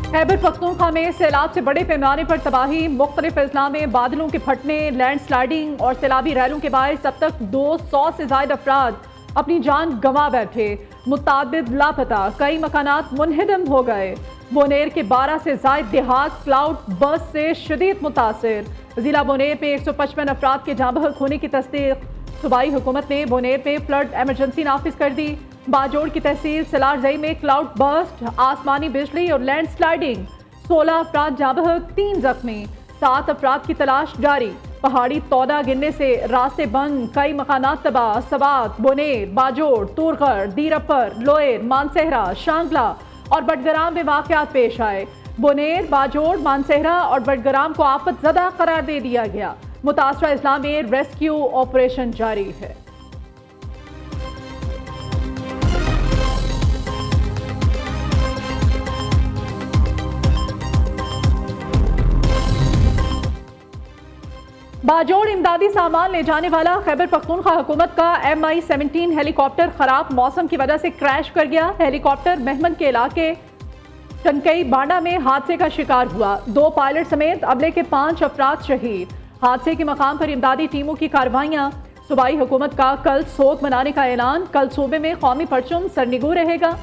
खैबर पख्तूनख्वा में सैलाब से बड़े पैमाने पर तबाही, मुख्तलिफ अजला में बादलों के फटने, लैंड स्लाइडिंग और सैलाबी रैलों के बायस अब तक 200 से ज्यादा अफराद अपनी जान गंवा बैठे, मुतादिद लापता, कई मकानात मुनहदम हो गए। बोनेर के 12 से ज्यादा देहात क्लाउड बर्स्ट से शदीद मुतासिर। जिला बोनेर में 155 अफराद के जाँ बहक होने की तस्दीक। सूबाई हुकूमत ने बोनेर में फ्लड एमरजेंसी नाफिज कर दी। बाजोड़ की तहसील सलारजई में क्लाउड बर्स्ट, आसमानी बिजली और लैंड स्लाइडिंग, 16 अफराद जाँ बहक, 3 जख्मी, 7 अफराद की तलाश जारी। पहाड़ी तौदा गिरने से रास्ते बंद, कई मकानात तबाह। सवात, बोनेर, बाजोड़, तूरगढ़, दीरपर, लोयर, मानसहरा, शांगला और बडगराम में वाकयात पेश आए। बोनेर, बाजोड़, मानसहरा और बडगराम को आफत ज़दा करार दे दिया गया। मुतासरा इस्लाम में रेस्क्यू ऑपरेशन जारी है। बाजोड़ इमदादी सामान ले जाने वाला खैबर पख्तूनख्वा हुकूमत का MI-17 हेलीकॉप्टर खराब मौसम की वजह से क्रैश कर गया। हेलीकॉप्टर मेहमन के इलाके टनकई बांडा में हादसे का शिकार हुआ। 2 पायलट समेत अमले के 5 अफराद शहीद। हादसे के मकाम पर इमदादी टीमों की कार्रवाइयाँ। सूबाई हुकूमत का कल सोग मनाने का ऐलान। कल सूबे में कौमी परचम सरनिगू रहेगा।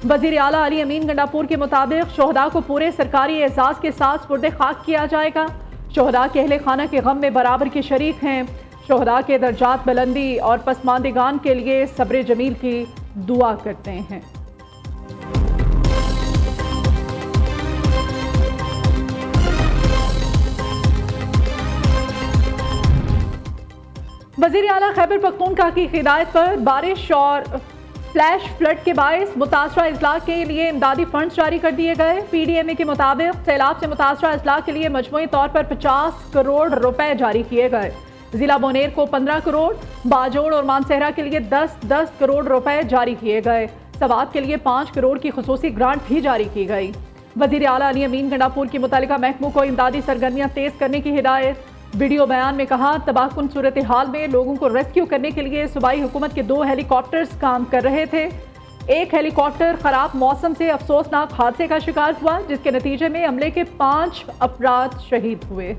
वज़ीर आला अली अमीन गंडापुर के मुताबिक शोहदा को पूरे सरकारी एजाज़ के साथ सुपुर्द खाक किया जाएगा। शोहदा के अहले खाना के गम में बराबर के शरीक हैं। शोहदा के दर्जात बुलंदी और पसमानदिगान के लिए सब्र जमील की दुआ करते हैं। वज़ीर आला खैबर पख्तूनख्वा की हिदायत पर बारिश और फ्लैश फ्लड के बायस मुतासरा अजला के लिए इमदादी फंड जारी कर दिए गए। PDMA के मुताबिक सैलाब से मुतासरा अजला के लिए मजमूई तौर पर 50 करोड़ रुपए जारी किए गए। जिला बोनेर को 15 करोड़, बाजोड़ और मानसहरा के लिए 10-10 करोड़ रुपए जारी किए गए। सवात के लिए 5 करोड़ की खुसूसी ग्रांट भी जारी की गई। वज़ीर आला अली अमीन गंडापुर की मुतल्लिका महकमों को इमदादी सरगर्मियाँ तेज करने की हिदायत। वीडियो बयान में कहा, तबाहकुन सूरत हाल में लोगों को रेस्क्यू करने के लिए सूबाई हुकूमत के 2 हेलीकॉप्टर्स काम कर रहे थे। एक हेलीकॉप्टर खराब मौसम से अफसोसनाक हादसे का शिकार हुआ, जिसके नतीजे में अमले के 5 अफराद शहीद हुए।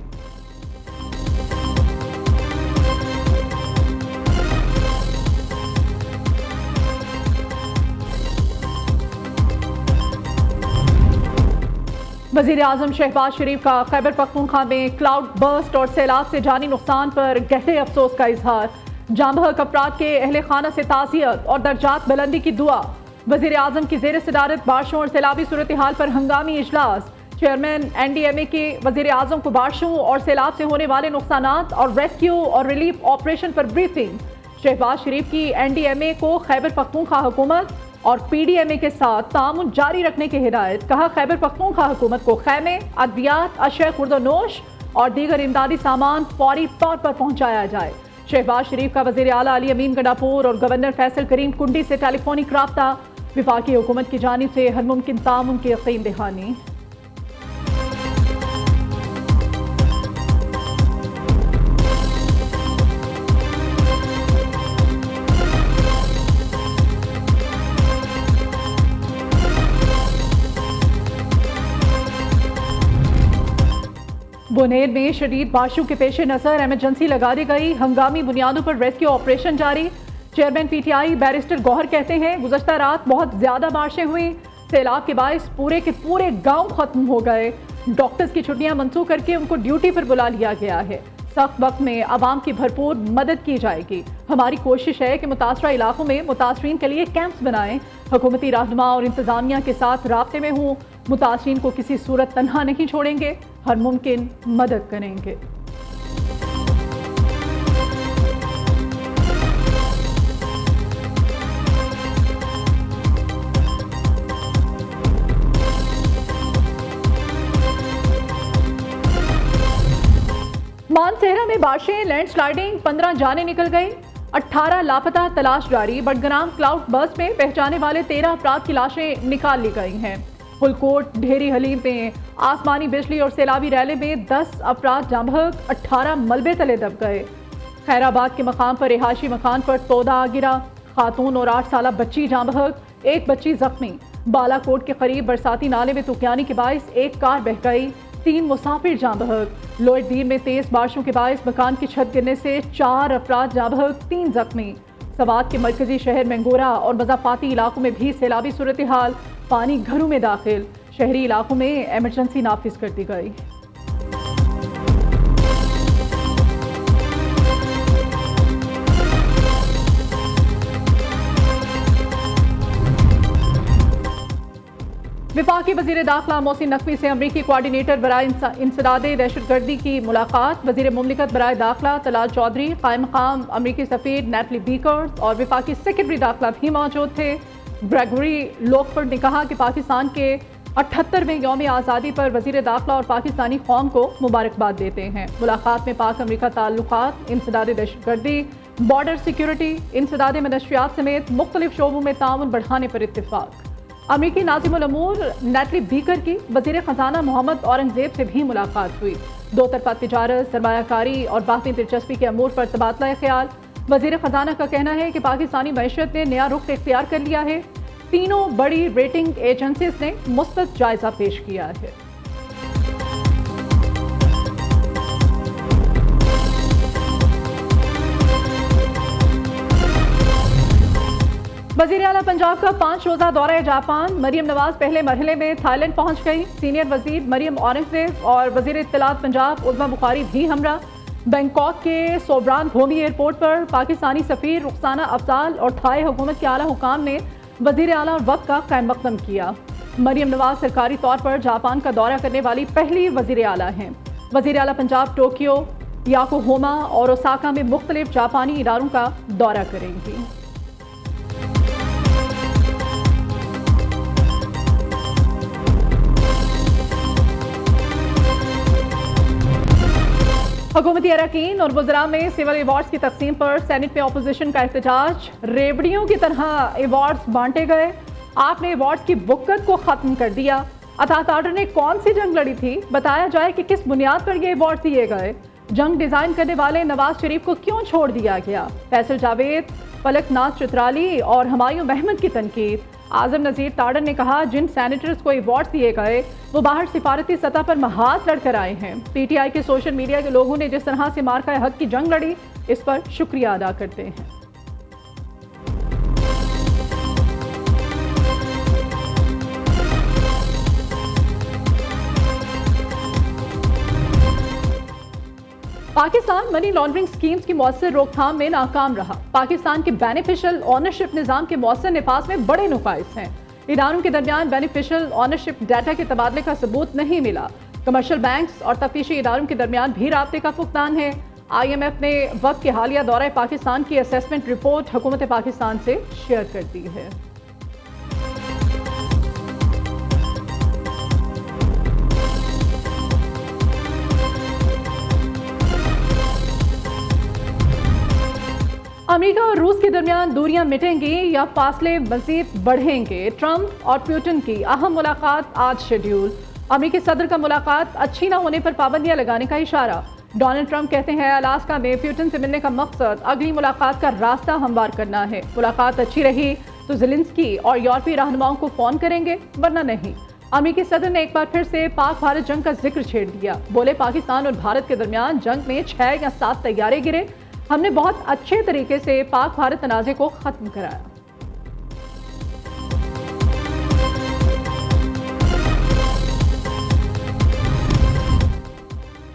वज़ीर आज़म शहबाज शरीफ का खैबर पख्तूनख्वा में क्लाउड बर्स्ट और सैलाब से जानी नुकसान पर गहरे अफसोस का इजहार। जाँ बहक अफराद के अहले खाना से ताज़ियत और दर्जात बुलंदी की दुआ। वज़ीर आज़म की ज़ेर सदारत बारिशों और सैलाबी सूरत हाल पर हंगामी इजलास। चेयरमैन NDMA के वज़ीर आज़म को बारिशों और सैलाब से होने वाले नुकसानात और रेस्क्यू और रिलीफ ऑपरेशन पर ब्रीफिंग। शहबाज शरीफ की NDMA को खैबर पख्तूनख्वा हुकूमत और PDMA के साथ तामुन जारी रखने की हिदायत। कहा, खैबर पख्तूनख्वा हुकूमत को खैमे, अद्वियात, अशय खुर्दोनोश और दीगर इमदादी सामान फौरी तौर पर पहुँचाया जाए। शहबाज शरीफ का वज़ीर आला अली अमीन गंडापुर और गवर्नर फैसल करीम कुंडी से टेलीफोनिक राब्ता। विफाकी हुकूमत की जानिब से हर मुमकिन तामुन की यकीन दहानी। बोनेर में शदीद बारिशों के पेश नज़र एमरजेंसी लगा दी गई। हंगामी बुनियादों पर रेस्क्यू ऑपरेशन जारी। चेयरमैन PTI बैरिस्टर गौहर कहते हैं, गुज़श्ता रात बहुत ज़्यादा बारिशें हुई। सैलाब के बायस पूरे के पूरे गांव ख़त्म हो गए। डॉक्टर्स की छुट्टियां मंसूख करके उनको ड्यूटी पर बुला लिया गया है। सख्त वक्त में आवाम की भरपूर मदद की जाएगी। हमारी कोशिश है कि मुतासरा इलाकों में मुतासरीन के लिए कैंप्स बनाएं। हुकूमती रहनुमा और इंतज़ामिया के साथ राब्ते में हूँ। मुतासरीन को किसी सूरत तन्हा नहीं छोड़ेंगे, हर मुमकिन मदद करेंगे। मानसहरा में बारिशें, लैंडस्लाइडिंग, 15 जानें निकल गई, 18 लापता, तलाश जारी। बडगराम क्लाउड बर्स्ट में पहचाने वाले 13 अफराद की लाशें निकाल ली गई हैं। फुलकोट, ढेरी हलीम में आसमानी बिजली और सैलाबी रैले में 10 अफराद जाँ बहक, 18 मलबे तले दब गए। खैराबाद के मकाम पर रिहायशी मकान पर तोदा गिरा, खातून और 8 साला बच्ची जाँ बहक, एक बच्ची जख्मी। बालाकोट के करीब बरसाती नाले में तुकियानी के बायस एक कार बह गई, 3 मुसाफिर जाँ बहक। लोअरदीर में तेज बारिशों के बायस मकान की छत गिरने से 4 अफराद जाँ बहक, 3 जख्मी। सवात के मरकजी शहर मैंगोरा और मज़ाफाती इलाकों में भी सैलाबी सूरत हाल, पानी घरों में दाखिल। शहरी इलाकों में एमरजेंसी नाफिज कर दी गई। वफाकी वज़ीर दाखिला मोहसिन नकवी से अमरीकी कोऑर्डिनेटर बराए इंसदाद दहशतगर्दी की मुलाकात। वज़ीर मुमलिकत बराए दाखिला तलाल चौधरी, कायम मकाम अमरीकी सफ़ीर नेटली बीकर और वफाकी सेक्रेटरी दाखिला भी मौजूद थे। ग्रेगरी लोकफर्ड ने कहा कि पाकिस्तान के 78वें यौम आज़ादी पर वज़ीर दाखिला और पाकिस्तानी कौम को मुबारकबाद देते हैं। मुलाकात में पाक अमरीका ताल्लुकात, इंसदाद दहशतगर्दी, बॉर्डर सिक्योरिटी, इंसदाद मनशियात समेत मुख्तलिफ शोबों में ताउन बढ़ाने पर इत्तेफाक। अमरीकी नाज़िमुल अमूर नेटली बीकर की वज़ीर ख़जाना मोहम्मद औरंगज़ेब से भी मुलाकात हुई। दो तरफ़ा तिजारत, सरमायाकारी और बाकी दिलचस्पी के अमूर पर तबादला ख्याल। वज़ीर ख़जाना का कहना है कि पाकिस्तानी मईशत ने नया रुख इख्तियार कर लिया है। तीनों बड़ी रेटिंग एजेंसीज ने मुस्बत जायजा पेश किया है। वज़ीर आला पंजाब का 5 रोज़ा दौरा जापान। मरियम नवाज पहले मरहले में थाईलैंड पहुंच गई। सीनियर वज़ीर मरियम औरंगज़ेब और वज़ीर इत्तलात पंजाब उज़्मा बुखारी भी हमरा। बैंकॉक के सोब्रान भूमि एयरपोर्ट पर पाकिस्तानी सफ़ीर रुखसाना अफजाल और थाई हुकूमत के आला हुकाम ने वज़ीर आला और वक्त का क़याम मक़दम किया। मरियम नवाज सरकारी तौर पर जापान का दौरा करने वाली पहली वज़ीर आला हैं। वज़ीर आला पंजाब टोक्यो, याकोहामा और ओसाका में मुख्तलिफ जापानी इदारों का दौरा करेंगी। हुकूमती अरकान और वज़रा में सिविल अवार्ड्स की तकसीम पर सेनेट में अपोजिशन का एहतजाज। रेवड़ियों की तरह अवार्ड्स बांटे गए। आपने अवार्ड्स की बुक्कत को ख़त्म कर दिया। अतात आर्डर ने कौन सी जंग लड़ी थी? बताया जाए कि किस बुनियाद पर ये अवार्ड दिए गए। जंग डिज़ाइन करने वाले नवाज शरीफ को क्यों छोड़ दिया गया? फैसल जावेद, फलकनाथ चित्राली और हुमायूं अहमद की तनकीद। आज़म नज़ीर ताड़न ने कहा, जिन सैनिटर्स को अवार्ड दिए गए वो बाहर सिफारती सतह पर महाज लड़कर आए हैं। PTI के सोशल मीडिया के लोगों ने जिस तरह से मार्का हक की जंग लड़ी, इस पर शुक्रिया अदा करते हैं। पाकिस्तान मनी लॉन्ड्रिंग स्कीम्स की मौसर रोकथाम में नाकाम रहा। पाकिस्तान के बेनिफिशियल ऑनरशिप निज़ाम के मौसर नफाज में बड़े नुकाइस हैं। इदारों के दरमियान बेनिफिशियल ऑनरशिप डाटा के तबादले का सबूत नहीं मिला। कमर्शियल बैंक्स और तफ्तीशी इदारों के दरमियान भी राब्ते का फुकदान है। IMF ने वक्त के हालिया दौरा पाकिस्तान की असेसमेंट रिपोर्ट हुकूमत पाकिस्तान से शेयर कर दी है। अमेरिका और रूस के दरमियान दूरियां मिटेंगी या फासले मजीद बढ़ेंगे? ट्रंप और पुतिन की अहम मुलाकात आज शेड्यूल। अमेरिकी सदर का मुलाकात अच्छी न होने पर पाबंदियां लगाने का इशारा। डोनाल्ड ट्रंप कहते हैं अलास्का में पुतिन से मिलने का मकसद अगली मुलाकात का रास्ता हमवार करना है। मुलाकात अच्छी रही तो ज़ेलेंस्की और यूरोपीय रहनुमाओं को फ़ोन करेंगे, वरना नहीं। अमेरिकी सदर ने एक बार फिर से पाक भारत जंग का जिक्र छेड़ दिया। बोले, पाकिस्तान और भारत के दरमियान जंग में 6 या 7 तैयारे गिरे। हमने बहुत अच्छे तरीके से पाक भारत तनाज़े को ख़त्म कराया।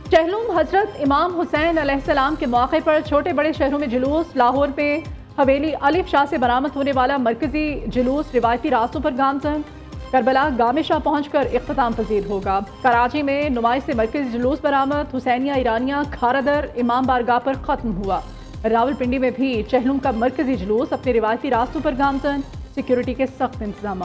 चहलुम हजरत इमाम हुसैन अलैहिस्सलाम के मौके पर छोटे बड़े शहरों में जुलूस। लाहौर में हवेली अलिफ शाह से बरामद होने वाला मरकजी जुलूस रिवायती रास्तों पर गामजन। करबला गामे शाह पहुंचकर इख्तिताम पजीर होगा। कराची में नुमाइश से मरकजी जुलूस बरामद। हुसैनिया ईरानिया खारदर इमाम बारगाह पर ख़त्म हुआ। रावलपिंडी में भी चहलुम का मरकजी जुलूस अपने रिवायती रास्तों पर गामजन। सिक्योरिटी के सख्त इंतजाम।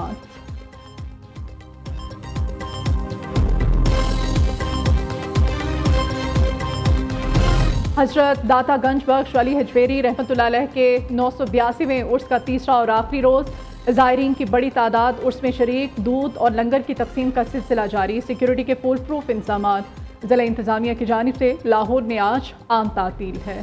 हजरत दातागंज बख्श अली हजवेरी रहमतुल्लाह अलैह के 982वें उर्स का तीसरा और आखिरी रोज़। ज़ायरीन की बड़ी तादाद उर्स में शरीक। दूध और लंगर की तकसीम का सिलसिला जारी। सिक्योरिटी के फुल प्रूफ इंतजाम। ज़िला इंतजामिया की जानिब से लाहौर में आज आम तातील है।